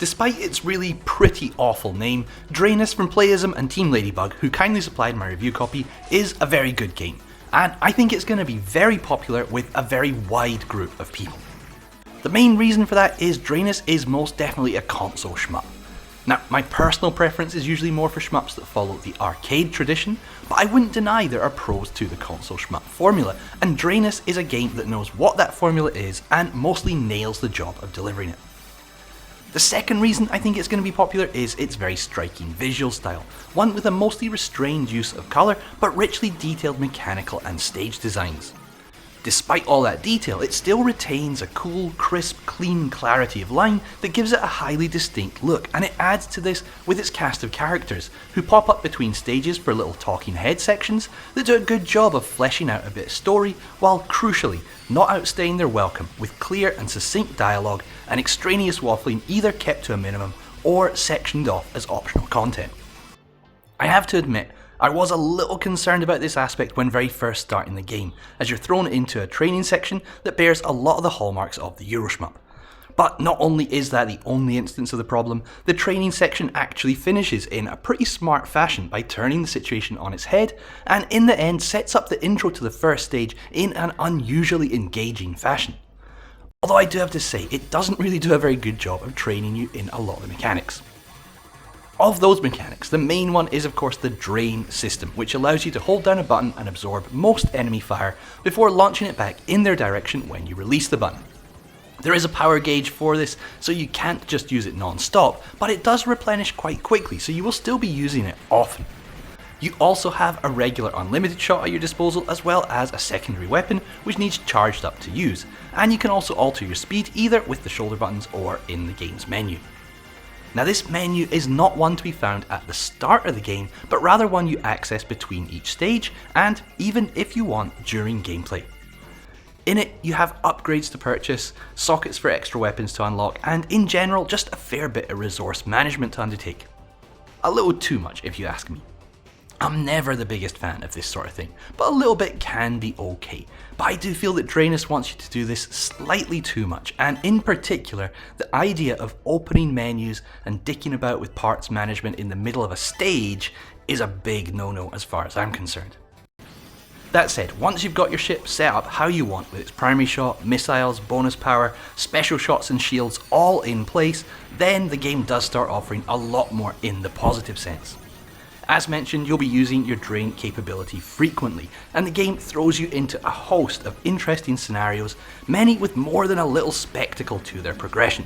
Despite its really pretty awful name, Drainus from Playism and Team Ladybug, who kindly supplied my review copy, is a very good game, and I think it's going to be very popular with a very wide group of people. The main reason for that is Drainus is most definitely a console shmup. Now, my personal preference is usually more for shmups that follow the arcade tradition, but I wouldn't deny there are pros to the console shmup formula, and Drainus is a game that knows what that formula is and mostly nails the job of delivering it. The second reason I think it's going to be popular is its very striking visual style, one with a mostly restrained use of colour but richly detailed mechanical and stage designs. Despite all that detail, it still retains a cool, crisp, clean clarity of line that gives it a highly distinct look, and it adds to this with its cast of characters, who pop up between stages for little talking head sections that do a good job of fleshing out a bit of story, while crucially not outstaying their welcome with clear and succinct dialogue and extraneous waffling either kept to a minimum or sectioned off as optional content. I have to admit, I was a little concerned about this aspect when very first starting the game, as you're thrown into a training section that bears a lot of the hallmarks of the Euro shmup. But not only is that the only instance of the problem, the training section actually finishes in a pretty smart fashion by turning the situation on its head, and in the end sets up the intro to the first stage in an unusually engaging fashion. Although I do have to say, it doesn't really do a very good job of training you in a lot of the mechanics. Of those mechanics, the main one is of course the Drain system, which allows you to hold down a button and absorb most enemy fire before launching it back in their direction when you release the button. There is a power gauge for this, so you can't just use it non-stop, but it does replenish quite quickly, so you will still be using it often. You also have a regular unlimited shot at your disposal, as well as a secondary weapon which needs charged up to use, and you can also alter your speed either with the shoulder buttons or in the game's menu. Now, this menu is not one to be found at the start of the game, but rather one you access between each stage, and even if you want, during gameplay. In it, you have upgrades to purchase, sockets for extra weapons to unlock, and in general, just a fair bit of resource management to undertake. A little too much, if you ask me. I'm never the biggest fan of this sort of thing, but a little bit can be okay. But I do feel that Drainus wants you to do this slightly too much, and in particular, the idea of opening menus and dicking about with parts management in the middle of a stage is a big no-no as far as I'm concerned. That said, once you've got your ship set up how you want with its primary shot, missiles, bonus power, special shots and shields all in place, then the game does start offering a lot more in the positive sense. As mentioned, you'll be using your Drain capability frequently, and the game throws you into a host of interesting scenarios, many with more than a little spectacle to their progression.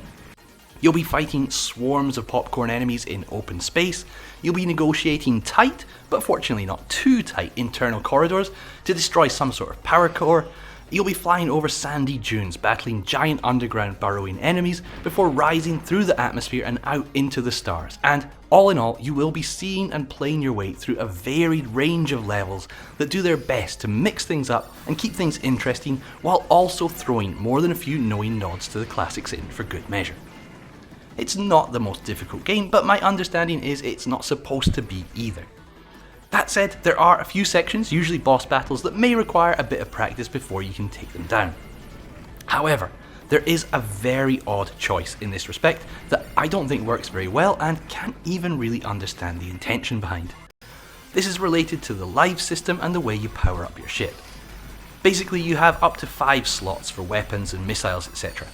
You'll be fighting swarms of popcorn enemies in open space, you'll be negotiating tight, but fortunately not too tight, internal corridors to destroy some sort of power core, you'll be flying over sandy dunes battling giant underground burrowing enemies before rising through the atmosphere and out into the stars, and all in all, you will be seeing and playing your way through a varied range of levels that do their best to mix things up and keep things interesting while also throwing more than a few knowing nods to the classics in for good measure. It's not the most difficult game, but my understanding is it's not supposed to be either. That said, there are a few sections, usually boss battles, that may require a bit of practice before you can take them down. However, there is a very odd choice in this respect that I don't think works very well and can't even really understand the intention behind. This is related to the live system and the way you power up your ship. Basically, you have up to 5 slots for weapons and missiles, etc.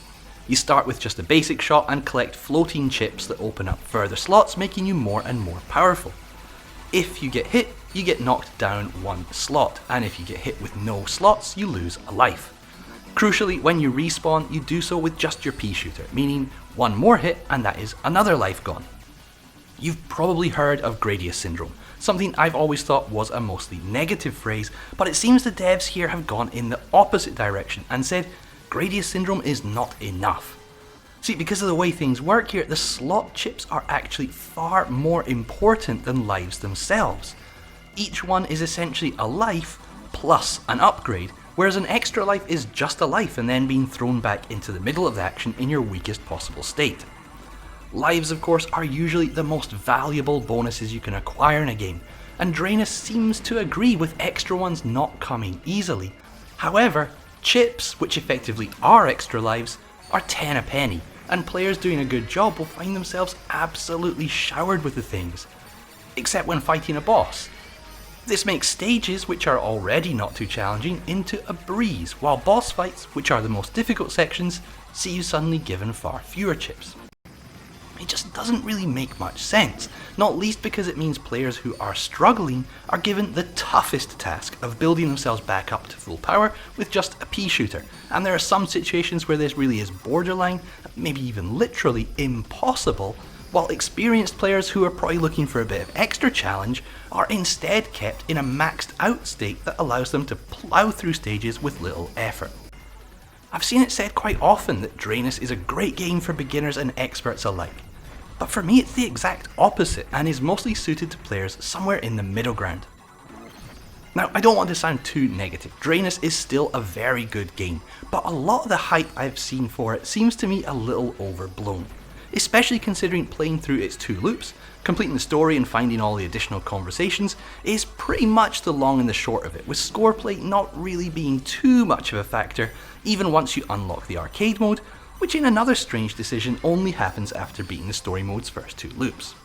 You start with just a basic shot and collect floating chips that open up further slots, making you more and more powerful. If you get hit, you get knocked down 1 slot, and if you get hit with no slots, you lose a life. Crucially, when you respawn, you do so with just your pea shooter, meaning 1 more hit and that is another life gone. You've probably heard of Gradius syndrome, something I've always thought was a mostly negative phrase, but it seems the devs here have gone in the opposite direction and said Gradius syndrome is not enough. See, because of the way things work here, the slot chips are actually far more important than lives themselves. Each one is essentially a life plus an upgrade, whereas an extra life is just a life and then being thrown back into the middle of the action in your weakest possible state. Lives, of course, are usually the most valuable bonuses you can acquire in a game, and Drainus seems to agree with extra ones not coming easily. However, chips, which effectively are extra lives, are 10 a penny, and players doing a good job will find themselves absolutely showered with the things, except when fighting a boss. This makes stages, which are already not too challenging, into a breeze, while boss fights, which are the most difficult sections, see you suddenly given far fewer chips. It just doesn't really make much sense, not least because it means players who are struggling are given the toughest task of building themselves back up to full power with just a pea shooter, and there are some situations where this really is borderline, maybe even literally impossible, while experienced players who are probably looking for a bit of extra challenge are instead kept in a maxed out state that allows them to plough through stages with little effort. I've seen it said quite often that Drainus is a great game for beginners and experts alike. But for me it's the exact opposite and is mostly suited to players somewhere in the middle ground. Now, I don't want to sound too negative. Drainus is still a very good game, but a lot of the hype I've seen for it seems to me a little overblown, especially considering playing through its 2 loops, completing the story and finding all the additional conversations is pretty much the long and the short of it, with scoreplay not really being too much of a factor even once you unlock the arcade mode, which in another strange decision only happens after beating the story mode's first 2 loops.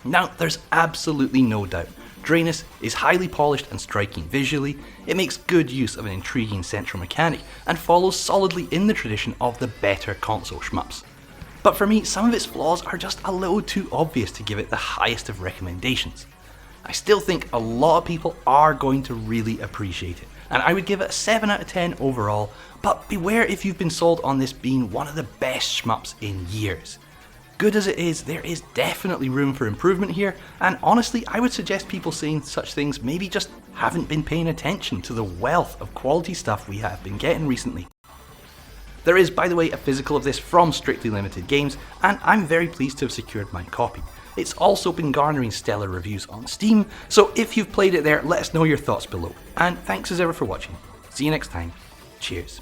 Now, there's absolutely no doubt, Drainus is highly polished and striking visually, it makes good use of an intriguing central mechanic, and follows solidly in the tradition of the better console shmups. But for me, some of its flaws are just a little too obvious to give it the highest of recommendations. I still think a lot of people are going to really appreciate it, and I would give it a 7 out of 10 overall, but beware if you've been sold on this being one of the best shmups in years. Good as it is, there is definitely room for improvement here, and honestly I would suggest people saying such things maybe just haven't been paying attention to the wealth of quality stuff we have been getting recently. There is, by the way, a physical of this from Strictly Limited Games, and I'm very pleased to have secured my copy. It's also been garnering stellar reviews on Steam, so if you've played it there, let us know your thoughts below. And thanks as ever for watching. See you next time. Cheers.